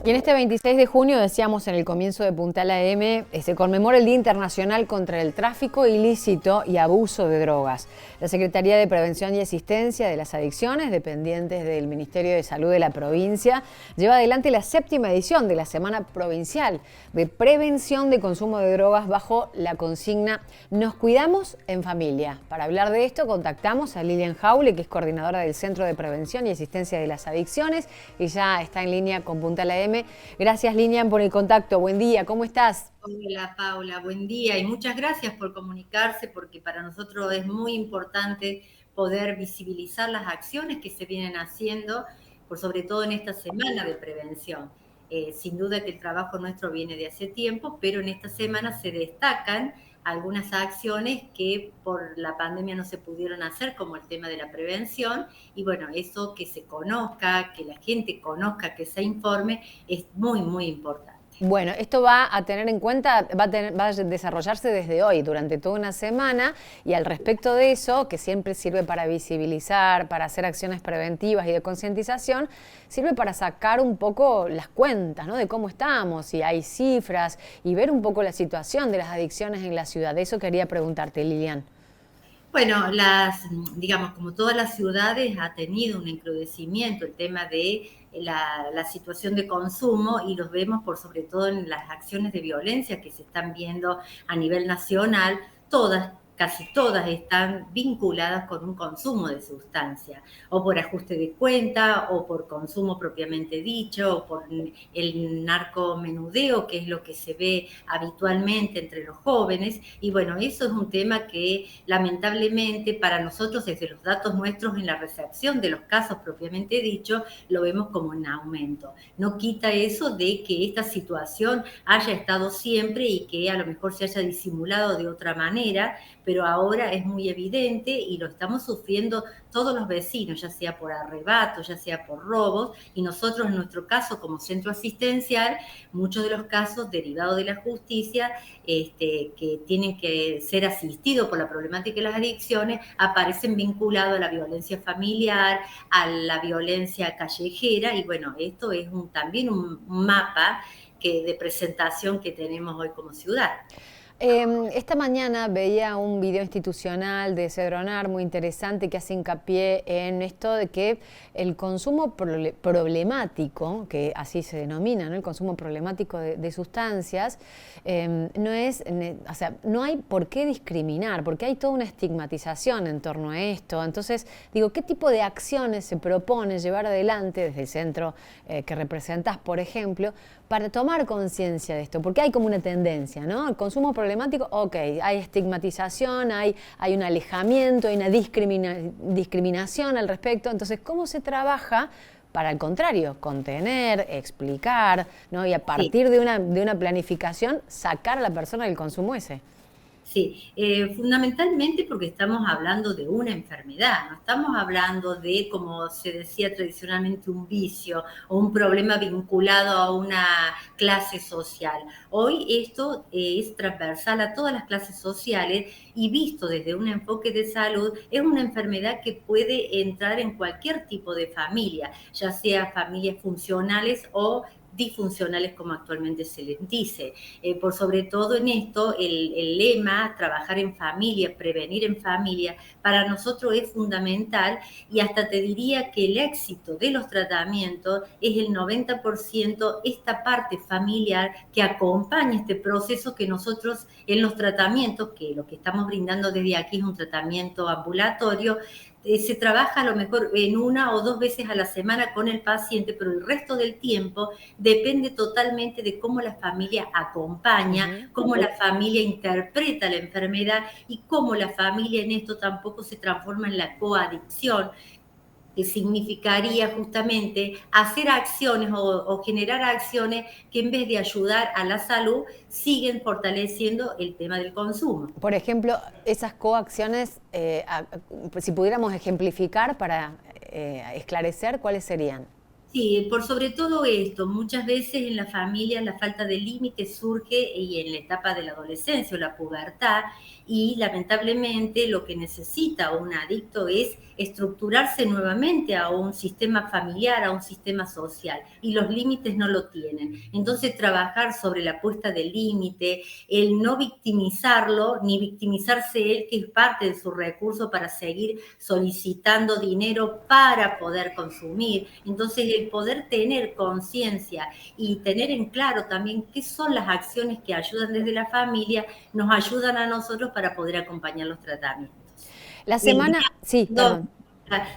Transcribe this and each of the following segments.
Y en este 26 de junio, decíamos en el comienzo de Puntal AM, se conmemora el Día Internacional contra el Tráfico Ilícito y Abuso de Drogas. La Secretaría de Prevención y Asistencia de las Adicciones, dependientes del Ministerio de Salud de la provincia, lleva adelante la 7ª edición de la Semana Provincial de Prevención de Consumo de Drogas bajo la consigna Nos cuidamos en familia. Para hablar de esto, contactamos a Lilian Jaule, que es coordinadora del Centro de Prevención y Asistencia de las Adicciones, y ya está en línea con Puntal AM. Gracias, Lilian, por el contacto. Buen día, ¿cómo estás? Hola, Paula, buen día y muchas gracias por comunicarse, porque para nosotros es muy importante poder visibilizar las acciones que se vienen haciendo, por sobre todo en esta semana de prevención. Sin duda que el trabajo nuestro viene de hace tiempo, pero en esta semana se destacan algunas acciones que por la pandemia no se pudieron hacer, como el tema de la prevención, y bueno, eso que se conozca, que la gente conozca, que se informe, es muy, muy importante. Bueno, esto va a tener en cuenta, va a desarrollarse desde hoy, durante toda una semana, y al respecto de eso, que siempre sirve para visibilizar, para hacer acciones preventivas y de concientización, sirve para sacar un poco las cuentas, ¿no?, de cómo estamos, si hay cifras, y ver un poco la situación de las adicciones en la ciudad. De eso quería preguntarte, Lilian. Bueno, digamos, como todas las ciudades, ha tenido un encrudecimiento el tema de la situación de consumo, y los vemos por sobre todo en las acciones de violencia que se están viendo a nivel nacional. Casi todas están vinculadas con un consumo de sustancia, o por ajuste de cuenta, o por consumo propiamente dicho, o por el narcomenudeo, que es lo que se ve habitualmente entre los jóvenes. Y bueno, eso es un tema que lamentablemente para nosotros, desde los datos nuestros en la recepción de los casos propiamente dicho, lo vemos como en aumento. No quita eso de que esta situación haya estado siempre y que a lo mejor se haya disimulado de otra manera, pero ahora es muy evidente y lo estamos sufriendo todos los vecinos, ya sea por arrebato, ya sea por robos, y nosotros en nuestro caso como centro asistencial, muchos de los casos derivados de la justicia, que tienen que ser asistidos por la problemática de las adicciones, aparecen vinculados a la violencia familiar, a la violencia callejera, y bueno, esto es también un mapa de presentación que tenemos hoy como ciudad. Esta mañana veía un video institucional de Cedronar muy interesante que hace hincapié en esto de que el consumo problemático, que así se denomina, ¿no?, el consumo problemático de sustancias, no hay por qué discriminar, porque hay toda una estigmatización en torno a esto. Entonces, digo, ¿qué tipo de acciones se propone llevar adelante desde el centro que representás, por ejemplo, para tomar conciencia de esto? Porque hay como una tendencia, ¿no? El consumo problemático, ok, hay estigmatización, hay un alejamiento, hay una discriminación al respecto. Entonces, ¿cómo se trabaja para, al contrario, contener, explicar, ¿no?, y a partir de una planificación sacar a la persona del consumo ese? Sí, fundamentalmente porque estamos hablando de una enfermedad, no estamos hablando de, como se decía tradicionalmente, un vicio o un problema vinculado a una clase social. Hoy esto es transversal a todas las clases sociales, y visto desde un enfoque de salud, es una enfermedad que puede entrar en cualquier tipo de familia, ya sea familias funcionales o disfuncionales, como actualmente se les dice. Por sobre todo en esto, el lema, trabajar en familia, prevenir en familia, para nosotros es fundamental, y hasta te diría que el éxito de los tratamientos es el 90% esta parte familiar que acompaña este proceso que nosotros en los tratamientos, que lo que estamos brindando desde aquí es un tratamiento ambulatorio, se trabaja a lo mejor en 1 o 2 veces a la semana con el paciente, pero el resto del tiempo depende totalmente de cómo la familia acompaña, cómo la familia interpreta la enfermedad y cómo la familia en esto tampoco se transforma en la coadicción, que significaría justamente hacer acciones o generar acciones que en vez de ayudar a la salud, siguen fortaleciendo el tema del consumo. Por ejemplo, esas coacciones, si pudiéramos ejemplificar para esclarecer, ¿cuáles serían? Sí, por sobre todo esto, muchas veces en la familia la falta de límites surge y en la etapa de la adolescencia o la pubertad y lamentablemente lo que necesita un adicto es estructurarse nuevamente a un sistema familiar, a un sistema social y los límites no lo tienen. Entonces trabajar sobre la puesta de límite, el no victimizarlo ni victimizarse él que es parte de su recurso para seguir solicitando dinero para poder consumir. Entonces el poder tener conciencia y tener en claro también qué son las acciones que ayudan desde la familia, nos ayudan a nosotros para poder acompañar los tratamientos. La semana, sí, perdón.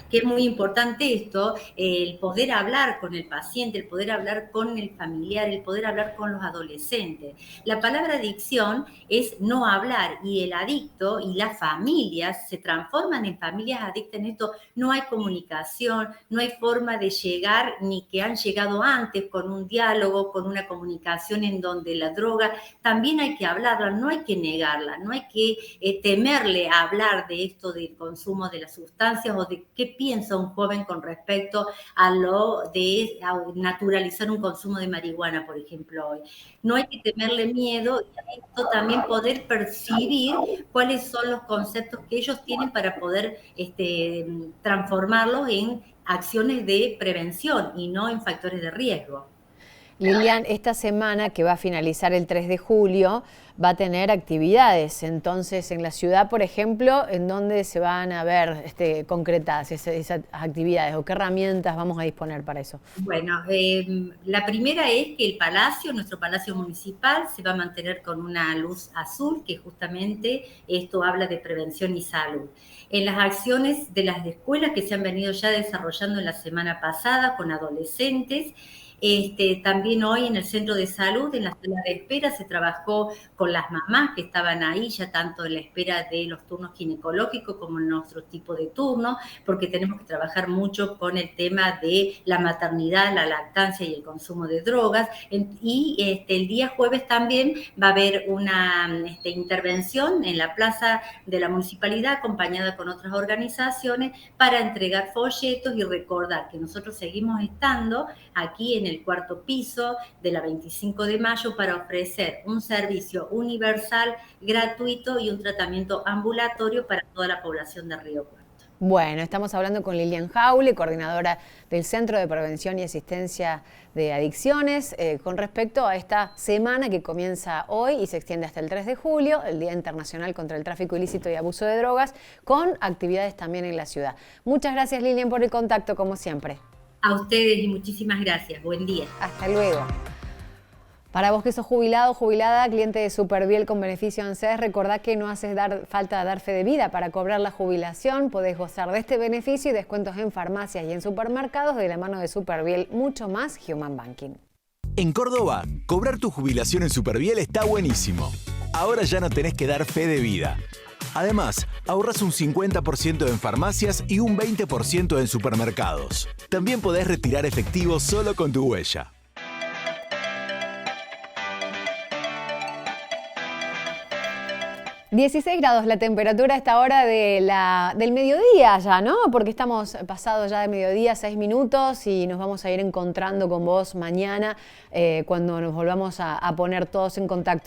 Que es muy importante esto, el poder hablar con el paciente, el poder hablar con el familiar, el poder hablar con los adolescentes. La palabra adicción es no hablar y el adicto y las familias se transforman en familias adictas en esto. No hay comunicación, no hay forma de llegar ni que han llegado antes con un diálogo, con una comunicación en donde la droga también hay que hablarla, no hay que negarla, no hay que temerle a hablar de esto del consumo de las sustancias o de qué piensa un joven con respecto a lo de naturalizar un consumo de marihuana, por ejemplo, hoy. No hay que temerle miedo y a esto también poder percibir cuáles son los conceptos que ellos tienen para poder transformarlos en acciones de prevención y no en factores de riesgo. Lilian, esta semana que va a finalizar el 3 de julio va a tener actividades. Entonces, en la ciudad, por ejemplo, ¿en dónde se van a ver concretadas esas actividades o qué herramientas vamos a disponer para eso? Bueno, la primera es que el palacio, nuestro palacio municipal, se va a mantener con una luz azul, que justamente esto habla de prevención y salud. En las acciones de las escuelas que se han venido ya desarrollando en la semana pasada con adolescentes, también hoy en el centro de salud, en la sala de espera, se trabajó con las mamás que estaban ahí, ya tanto en la espera de los turnos ginecológicos como en nuestro tipo de turno, porque tenemos que trabajar mucho con el tema de la maternidad, la lactancia y el consumo de drogas. Y el día jueves también va a haber una intervención en la plaza de la municipalidad, acompañada con otras organizaciones, para entregar folletos y recordar que nosotros seguimos estando aquí en el cuarto piso de la 25 de mayo para ofrecer un servicio universal, gratuito y un tratamiento ambulatorio para toda la población de Río Cuarto. Bueno, estamos hablando con Lilian Jaule, coordinadora del Centro de Prevención y Asistencia de Adicciones, con respecto a esta semana que comienza hoy y se extiende hasta el 3 de julio, el Día Internacional contra el Tráfico Ilícito y Abuso de Drogas, con actividades también en la ciudad. Muchas gracias, Lilian, por el contacto, como siempre. A ustedes y muchísimas gracias. Buen día. Hasta luego. Para vos que sos jubilado o jubilada, cliente de Superviel con beneficio ANSES, recordá que no hace falta dar fe de vida para cobrar la jubilación. Podés gozar de este beneficio y descuentos en farmacias y en supermercados de la mano de Superviel, mucho más Human Banking. En Córdoba, cobrar tu jubilación en Superviel está buenísimo. Ahora ya no tenés que dar fe de vida. Además, ahorras un 50% en farmacias y un 20% en supermercados. También podés retirar efectivo solo con tu huella. ...16 grados la temperatura a esta hora del mediodía ya, ¿no? Porque estamos pasados ya de mediodía, 6 minutos, y nos vamos a ir encontrando con vos mañana cuando nos volvamos a poner todos en contacto.